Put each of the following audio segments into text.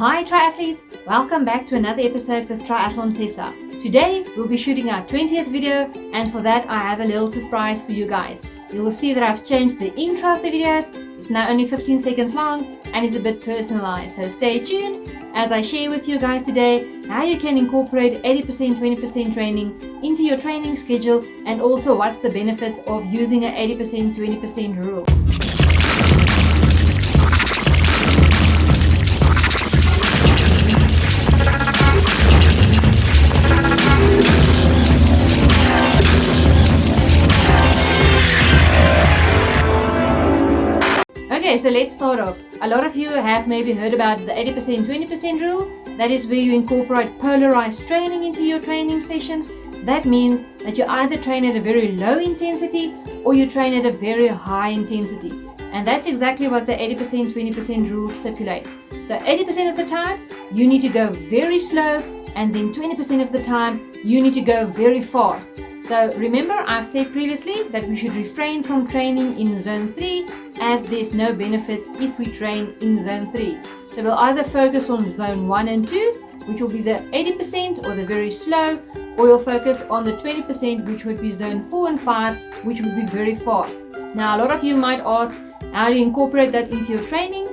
Hi triathletes, welcome back to another episode with TriathlontesSA. Today we'll be shooting our 20th video, and for that I have a little surprise for you guys. You will see that I've changed the intro of the videos. It's now only 15 seconds long and it's a bit personalized, so stay tuned as I share with you guys today how you can incorporate 80% 20% training into your training schedule, and also what's the benefits of using an 80% 20% rule. Okay, so let's start off. A lot of you have maybe heard about the 80% 20% rule. That is where you incorporate polarized training into your training sessions. That means that you either train at a very low intensity or you train at a very high intensity. And that's exactly what the 80% 20% rule stipulates. So 80% of the time you need to go very slow, and then 20% of the time you need to go very fast. So remember, I've said previously that we should refrain from training in zone 3, as there's no benefits if we train in zone 3. So we'll either focus on zone 1 and 2, which will be the 80% or the very slow, or we'll focus on the 20%, which would be zone 4 and 5, which would be very fast. Now a lot of you might ask, how do you incorporate that into your training?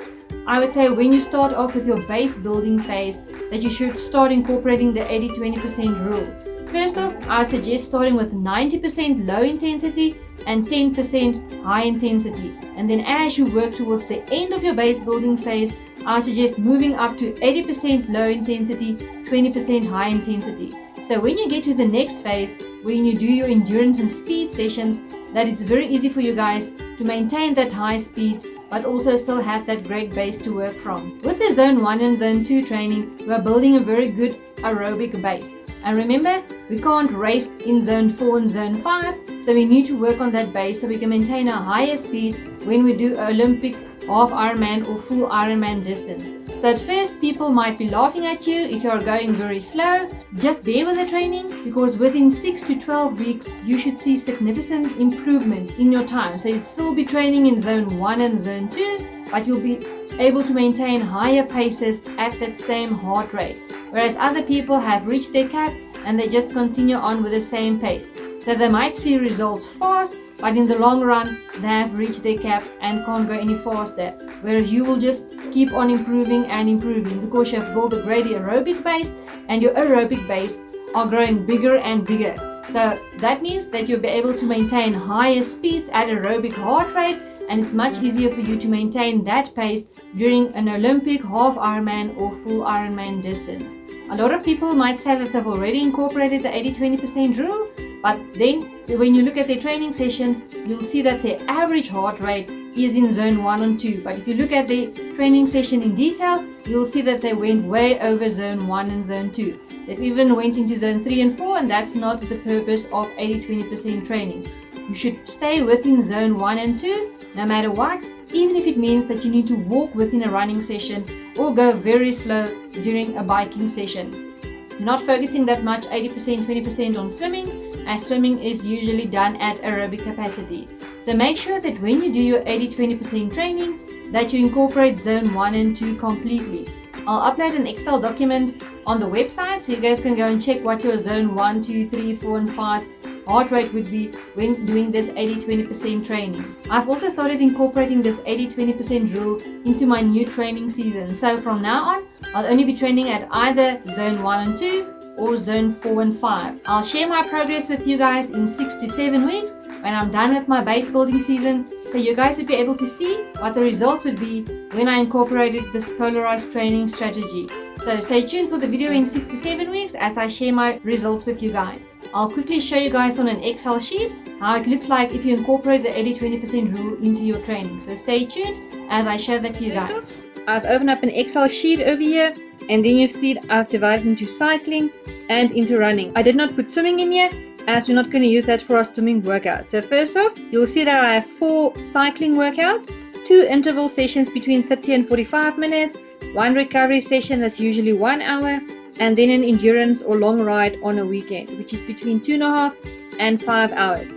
I would say when you start off with your base building phase, that you should start incorporating the 80-20% rule. First off, I'd suggest starting with 90% low intensity and 10% high intensity. And then as you work towards the end of your base building phase, I suggest moving up to 80% low intensity, 20% high intensity. So when you get to the next phase, when you do your endurance and speed sessions, that it's very easy for you guys to maintain that high speeds, but also still have that great base to work from. With the zone 1 and zone 2 training, we are building a very good aerobic base. And remember, we can't race in zone 4 and zone 5, so we need to work on that base so we can maintain a higher speed when we do Olympic, half Ironman or full Ironman distance. So at first people might be laughing at you if you are going very slow. Just bear with the training, because within 6 to 12 weeks you should see significant improvement in your time. So you'd still be training in zone 1 and zone 2, but you'll be able to maintain higher paces at that same heart rate. Whereas other people have reached their cap and they just continue on with the same pace. So they might see results fast, but in the long run they have reached their cap and can't go any faster. Whereas you will just keep on improving and improving, because you have built a great aerobic base and your aerobic base are growing bigger and bigger. So that means that you'll be able to maintain higher speeds at aerobic heart rate, and it's much easier for you to maintain that pace during an Olympic, half Ironman or full Ironman distance. A lot of people might say that they've already incorporated the 80-20% rule, but then when you look at their training sessions, you'll see that their average heart rate is in zone 1 and 2. But if you look at the training session in detail, you'll see that they went way over zone 1 and zone 2. They've even went into zone 3 and 4, and that's not the purpose of 80-20% training. You should stay within zone 1 and 2 no matter what, even if it means that you need to walk within a running session or go very slow during a biking session. Not focusing that much 80% 20% on swimming, as swimming is usually done at aerobic capacity. So make sure that when you do your 80-20% training, that you incorporate zone 1 and 2 completely. I'll upload an Excel document on the website so you guys can go and check what your zone 1, 2, 3, 4 and 5 heart rate would be when doing this 80-20% training. I've also started incorporating this 80-20% rule into my new training season. So from now on, I'll only be training at either zone 1 and 2 or zone 4 and 5. I'll share my progress with you guys in 6 to 7 weeks when I'm done with my base building season, so you guys would be able to see what the results would be when I incorporated this polarized training strategy. So stay tuned for the video in 6 to 7 weeks as I share my results with you guys. I'll quickly show you guys on an Excel sheet how it looks like if you incorporate the 80-20% rule into your training. So stay tuned as I show that to you guys. I've opened up an Excel sheet over here, and then you see I've divided into cycling and into running. I did not put swimming in here, as we're not going to use that for our swimming workout. So first off, you'll see that I have 4 cycling workouts, 2 interval sessions between 30 and 45 minutes, 1 recovery session that's usually 1 hour, and then an endurance or long ride on a weekend, which is between 2.5 and 5 hours.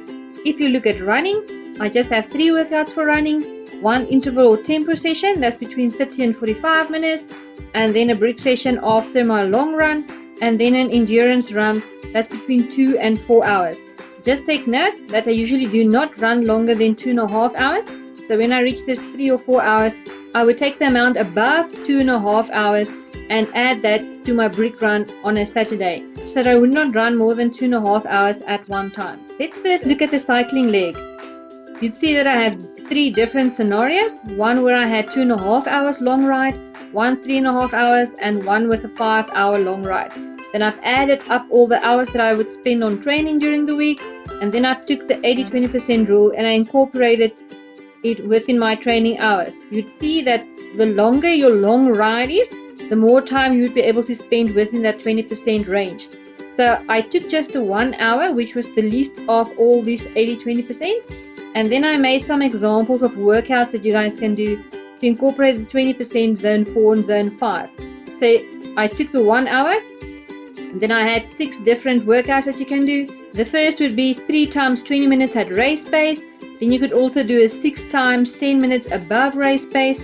If you look at running, I just have 3 workouts for running, 1 interval or tempo session that's between 30 and 45 minutes, and then a brick session after my long run, and then an endurance run that's between 2 and 4 hours. Just take note that I usually do not run longer than 2.5 hours. So when I reach this 3 or 4 hours, I would take the amount above 2.5 hours and add that to my brick run on a Saturday, so that I would not run more than 2.5 hours at one time. Let's first look at the cycling leg. You'd see that I have 3 different scenarios. One where I had 2.5 hours long ride, one 3.5 hours, and one with a 5-hour long ride. Then I've added up all the hours that I would spend on training during the week, and then I've took the 80-20% rule and I incorporated it within my training hours. You'd see that the longer your long ride is, the more time you would be able to spend within that 20% range. So I took just the 1 hour, which was the least of all these 80-20%, and then I made some examples of workouts that you guys can do to incorporate the 20% zone 4 and zone 5. So I took the 1 hour, and then I had 6 different workouts that you can do. The first would be 3 times 20 minutes at race pace. Then you could also do a 6 times 10 minutes above race pace,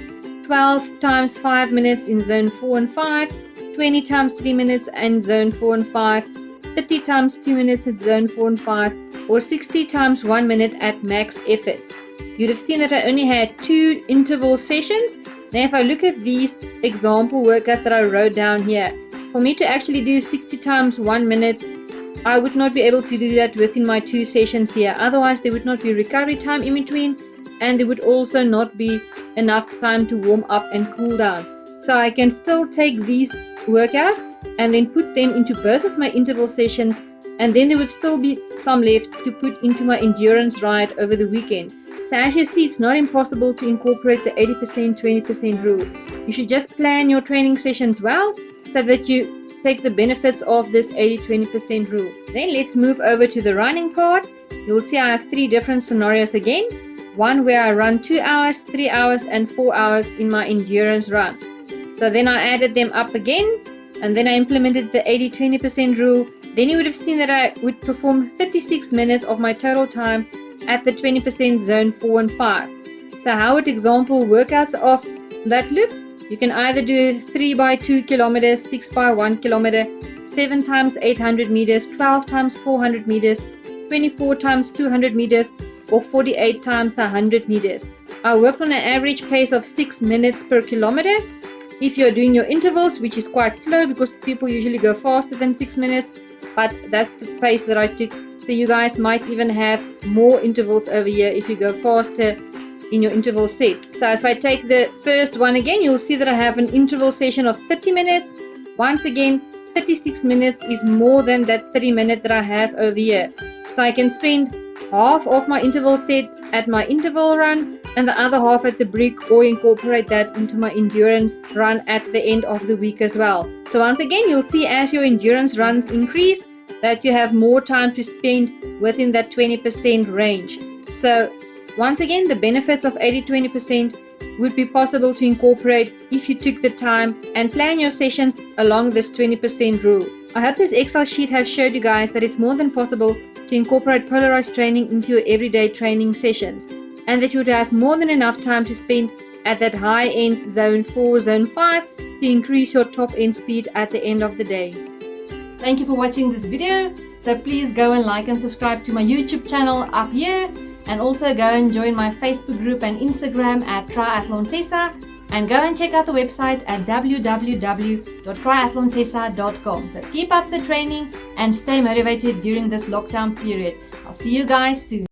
12 times 5 minutes in zone 4 and 5, 20 times 3 minutes in zone 4 and 5, 30 times 2 minutes at zone 4 and 5, or 60 times 1 minute at max effort. You'd have seen that I only had 2 interval sessions. Now if I look at these example workouts that I wrote down here, for me to actually do 60 times 1 minute, I would not be able to do that within my 2 sessions here. Otherwise there would not be recovery time in between, and there would also not be enough time to warm up and cool down. So I can still take these workouts and then put them into both of my interval sessions, and then there would still be some left to put into my endurance ride over the weekend. So as you see, it's not impossible to incorporate the 80%-20% rule. You should just plan your training sessions well so that you take the benefits of this 80-20% rule. Then let's move over to the running part. You'll see I have 3 different scenarios again. One where I run 2 hours, 3 hours, and 4 hours in my endurance run. So then I added them up again, and then I implemented the 80-20% rule. Then you would have seen that I would perform 36 minutes of my total time at the 20% zone 4 and 5. So how would example workouts of that look? You can either do 3 by 2 kilometers, 6 by 1 kilometer, 7 times 800 meters, 12 times 400 meters, 24 times 200 meters, or 48 times 100 meters. I worked on an average pace of 6 minutes per kilometer. If you're doing your intervals, which is quite slow because people usually go faster than 6 minutes, but that's the pace that I took. So you guys might even have more intervals over here if you go faster in your interval set. So if I take the first one again, you'll see that I have an interval session of 30 minutes. Once again, 36 minutes is more than that 30 minutes that I have over here. So I can spend half of my interval set at my interval run and the other half at the brick, or incorporate that into my endurance run at the end of the week as well. So once again, you'll see as your endurance runs increase that you have more time to spend within that 20% range. So once again, the benefits of 80-20% would be possible to incorporate if you took the time and plan your sessions along this 20% rule. I hope this Excel sheet has showed you guys that it's more than possible to incorporate polarized training into your everyday training sessions, and that you would have more than enough time to spend at that high end zone 4, zone 5 to increase your top end speed at the end of the day. Thank you for watching this video. So please go and like and subscribe to my YouTube channel up here, and also go and join my Facebook group and Instagram at TriathlontesSA, and go and check out the website at www.triathlontessa.com. So keep up the training and stay motivated during this lockdown period. I'll see you guys soon.